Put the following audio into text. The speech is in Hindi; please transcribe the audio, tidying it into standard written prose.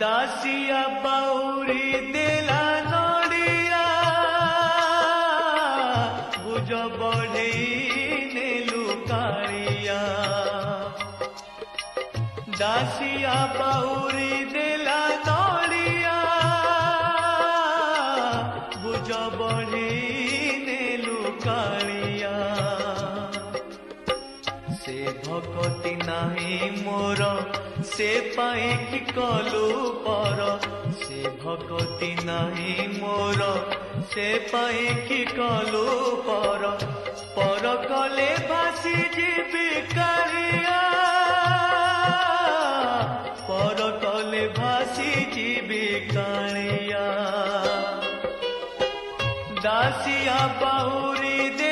दासिया बाउरी देला नड़िया बुझ बढ़े नेलु कालिया दासिया बाउरी देला नड़िया बुझ बढ़े नेलु कालिया से भक्ति नाही मोर से पाए कि कलु पर से भक्ति नाही मोर से पाए कि कलु पर कले भासी जीवी कालिया पर कले भासी जीवी कालिया दासिया बाहुरी दे